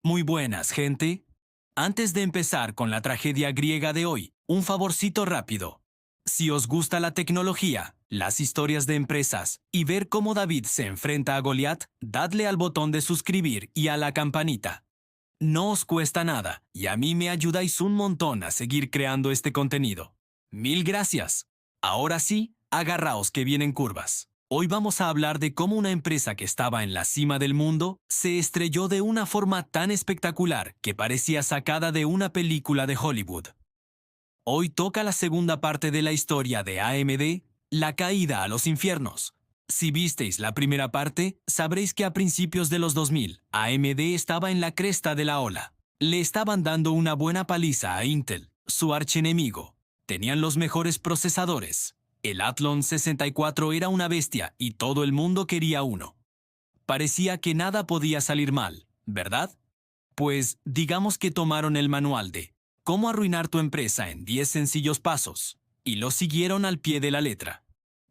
Muy buenas, gente. Antes de empezar con la tragedia griega de hoy, un favorcito rápido. Si os gusta la tecnología, las historias de empresas y ver cómo David se enfrenta a Goliat, dadle al botón de suscribir y a la campanita. No os cuesta nada y a mí me ayudáis un montón a seguir creando este contenido. Mil gracias. Ahora sí, agarraos que vienen curvas. Hoy vamos a hablar de cómo una empresa que estaba en la cima del mundo se estrelló de una forma tan espectacular que parecía sacada de una película de Hollywood. Hoy toca la segunda parte de la historia de AMD, la caída a los infiernos. Si visteis la primera parte, sabréis que a principios de los 2000, AMD estaba en la cresta de la ola. Le estaban dando una buena paliza a Intel, su archienemigo. Tenían los mejores procesadores. El Athlon 64 era una bestia y todo el mundo quería uno. Parecía que nada podía salir mal, ¿verdad? Pues digamos que tomaron el manual de cómo arruinar tu empresa en 10 sencillos pasos y lo siguieron al pie de la letra.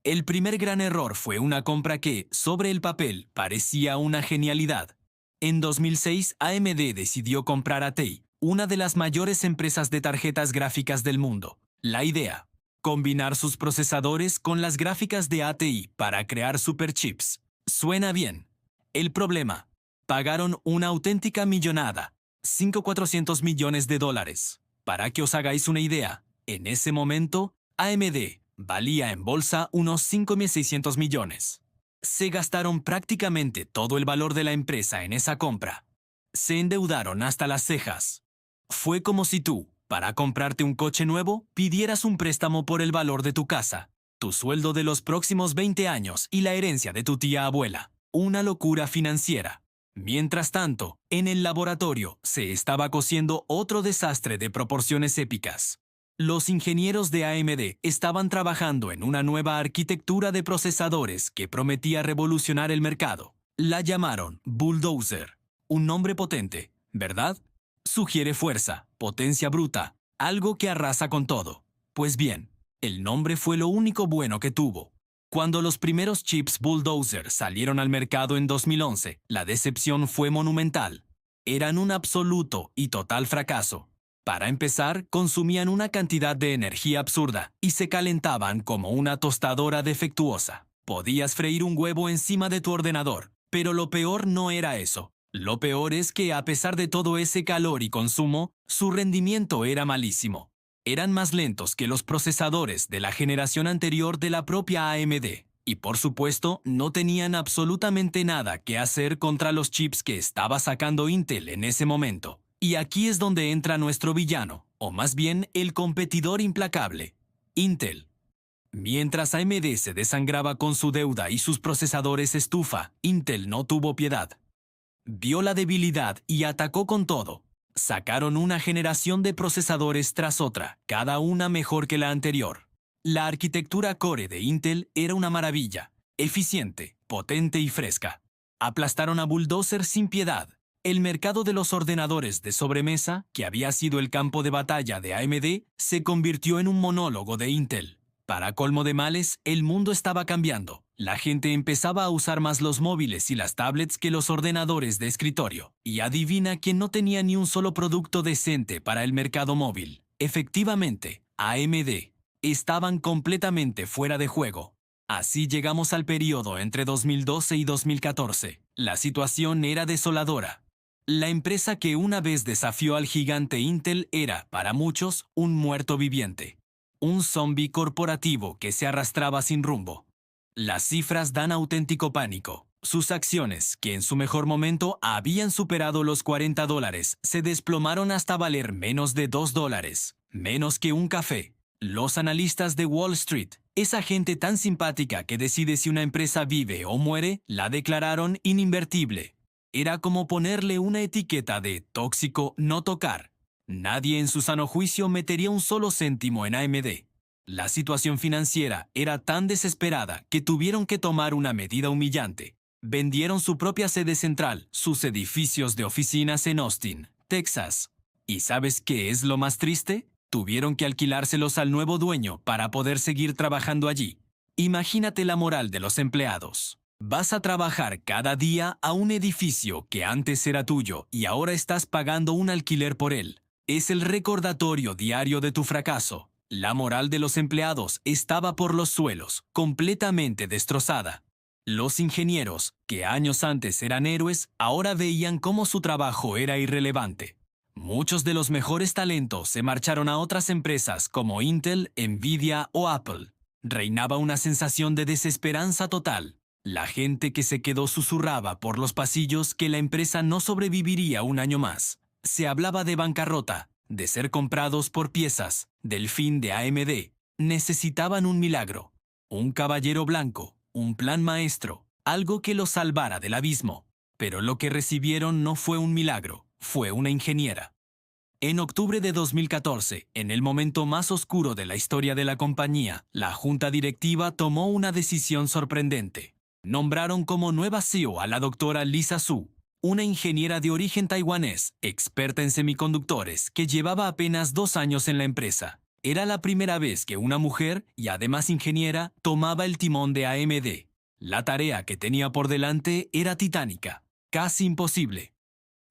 El primer gran error fue una compra que, sobre el papel, parecía una genialidad. En 2006, AMD decidió comprar a TI, una de las mayores empresas de tarjetas gráficas del mundo. La idea: combinar sus procesadores con las gráficas de ATI para crear superchips. Suena bien. El problema: pagaron una auténtica millonada, 5.400 millones de dólares. Para que os hagáis una idea, en ese momento, AMD valía en bolsa unos 5.600 millones. Se gastaron prácticamente todo el valor de la empresa en esa compra. Se endeudaron hasta las cejas. Fue como si tú, para comprarte un coche nuevo, pidieras un préstamo por el valor de tu casa, tu sueldo de los próximos 20 años y la herencia de tu tía abuela. Una locura financiera. Mientras tanto, en el laboratorio se estaba cociendo otro desastre de proporciones épicas. Los ingenieros de AMD estaban trabajando en una nueva arquitectura de procesadores que prometía revolucionar el mercado. La llamaron Bulldozer. Un nombre potente, ¿verdad? Sugiere fuerza, potencia bruta, algo que arrasa con todo. Pues bien, el nombre fue lo único bueno que tuvo. Cuando los primeros chips Bulldozer salieron al mercado en 2011, la decepción fue monumental. Eran un absoluto y total fracaso. Para empezar, consumían una cantidad de energía absurda y se calentaban como una tostadora defectuosa. Podías freír un huevo encima de tu ordenador, pero lo peor no era eso. Lo peor es que, a pesar de todo ese calor y consumo, su rendimiento era malísimo. Eran más lentos que los procesadores de la generación anterior de la propia AMD. Y por supuesto, no tenían absolutamente nada que hacer contra los chips que estaba sacando Intel en ese momento. Y aquí es donde entra nuestro villano, o más bien el competidor implacable, Intel. Mientras AMD se desangraba con su deuda y sus procesadores estufa, Intel no tuvo piedad. Vio la debilidad y atacó con todo. Sacaron una generación de procesadores tras otra, cada una mejor que la anterior. La arquitectura Core de Intel era una maravilla, eficiente, potente y fresca. Aplastaron a Bulldozer sin piedad. El mercado de los ordenadores de sobremesa, que había sido el campo de batalla de AMD, se convirtió en un monólogo de Intel. Para colmo de males, el mundo estaba cambiando. La gente empezaba a usar más los móviles y las tablets que los ordenadores de escritorio. Y adivina quién no tenía ni un solo producto decente para el mercado móvil. Efectivamente, AMD. Estaban completamente fuera de juego. Así llegamos al periodo entre 2012 y 2014. La situación era desoladora. La empresa que una vez desafió al gigante Intel era, para muchos, un muerto viviente. Un zombie corporativo que se arrastraba sin rumbo. Las cifras dan auténtico pánico. Sus acciones, que en su mejor momento habían superado los $40, se desplomaron hasta valer menos de $2, menos que un café. Los analistas de Wall Street, esa gente tan simpática que decide si una empresa vive o muere, la declararon ininvertible. Era como ponerle una etiqueta de tóxico no tocar. Nadie en su sano juicio metería un solo céntimo en AMD. La situación financiera era tan desesperada que tuvieron que tomar una medida humillante. Vendieron su propia sede central, sus edificios de oficinas en Austin, Texas. ¿Y sabes qué es lo más triste? Tuvieron que alquilárselos al nuevo dueño para poder seguir trabajando allí. Imagínate la moral de los empleados. Vas a trabajar cada día a un edificio que antes era tuyo y ahora estás pagando un alquiler por él. Es el recordatorio diario de tu fracaso. La moral de los empleados estaba por los suelos, completamente destrozada. Los ingenieros, que años antes eran héroes, ahora veían cómo su trabajo era irrelevante. Muchos de los mejores talentos se marcharon a otras empresas como Intel, Nvidia o Apple. Reinaba una sensación de desesperanza total. La gente que se quedó susurraba por los pasillos que la empresa no sobreviviría un año más. Se hablaba de bancarrota, de ser comprados por piezas, del fin de AMD. Necesitaban un milagro, un caballero blanco, un plan maestro, algo que los salvara del abismo. Pero lo que recibieron no fue un milagro, fue una ingeniera. En octubre de 2014, en el momento más oscuro de la historia de la compañía, la junta directiva tomó una decisión sorprendente. Nombraron como nueva CEO a la doctora Lisa Su, una ingeniera de origen taiwanés, experta en semiconductores, que llevaba apenas 2 años en la empresa. Era la primera vez que una mujer, y además ingeniera, tomaba el timón de AMD. La tarea que tenía por delante era titánica, casi imposible.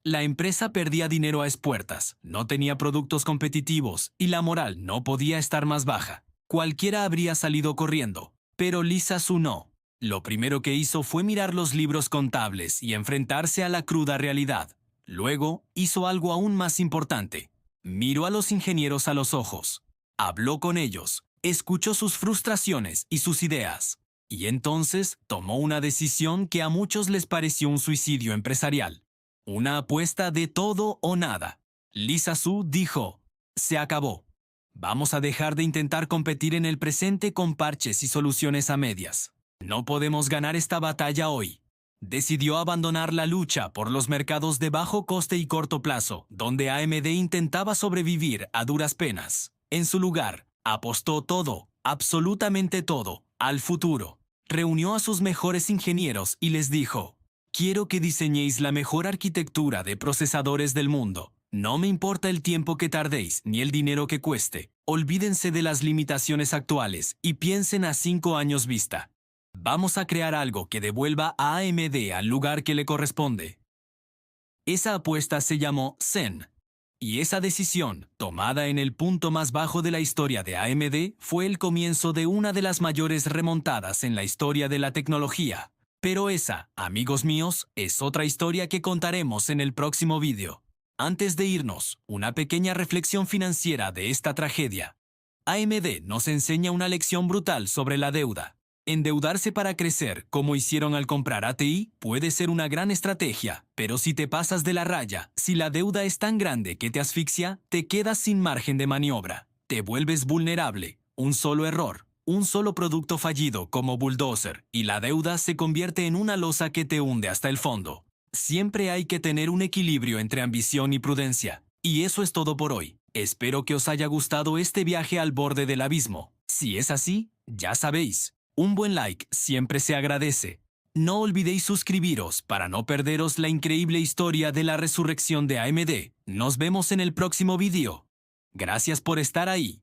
La empresa perdía dinero a espuertas, no tenía productos competitivos y la moral no podía estar más baja. Cualquiera habría salido corriendo, pero Lisa Su no. Lo primero que hizo fue mirar los libros contables y enfrentarse a la cruda realidad. Luego, hizo algo aún más importante. Miró a los ingenieros a los ojos. Habló con ellos, escuchó sus frustraciones y sus ideas. Y entonces tomó una decisión que a muchos les pareció un suicidio empresarial. Una apuesta de todo o nada. Lisa Su dijo, se acabó. Vamos a dejar de intentar competir en el presente con parches y soluciones a medias. No podemos ganar esta batalla hoy. Decidió abandonar la lucha por los mercados de bajo coste y corto plazo, donde AMD intentaba sobrevivir a duras penas. En su lugar, apostó todo, absolutamente todo, al futuro. Reunió a sus mejores ingenieros y les dijo, quiero que diseñéis la mejor arquitectura de procesadores del mundo. No me importa el tiempo que tardéis ni el dinero que cueste. Olvídense de las limitaciones actuales y piensen a 5 años vista. Vamos a crear algo que devuelva a AMD al lugar que le corresponde. Esa apuesta se llamó Zen. Y esa decisión, tomada en el punto más bajo de la historia de AMD, fue el comienzo de una de las mayores remontadas en la historia de la tecnología. Pero esa, amigos míos, es otra historia que contaremos en el próximo vídeo. Antes de irnos, una pequeña reflexión financiera de esta tragedia. AMD nos enseña una lección brutal sobre la deuda. Endeudarse para crecer, como hicieron al comprar ATI, puede ser una gran estrategia, pero si te pasas de la raya, si la deuda es tan grande que te asfixia, te quedas sin margen de maniobra. Te vuelves vulnerable. Un solo error, un solo producto fallido como bulldozer, y la deuda se convierte en una losa que te hunde hasta el fondo. Siempre hay que tener un equilibrio entre ambición y prudencia. Y eso es todo por hoy. Espero que os haya gustado este viaje al borde del abismo. Si es así, ya sabéis. Un buen like siempre se agradece. No olvidéis suscribiros para no perderos la increíble historia de la resurrección de AMD. Nos vemos en el próximo vídeo. Gracias por estar ahí.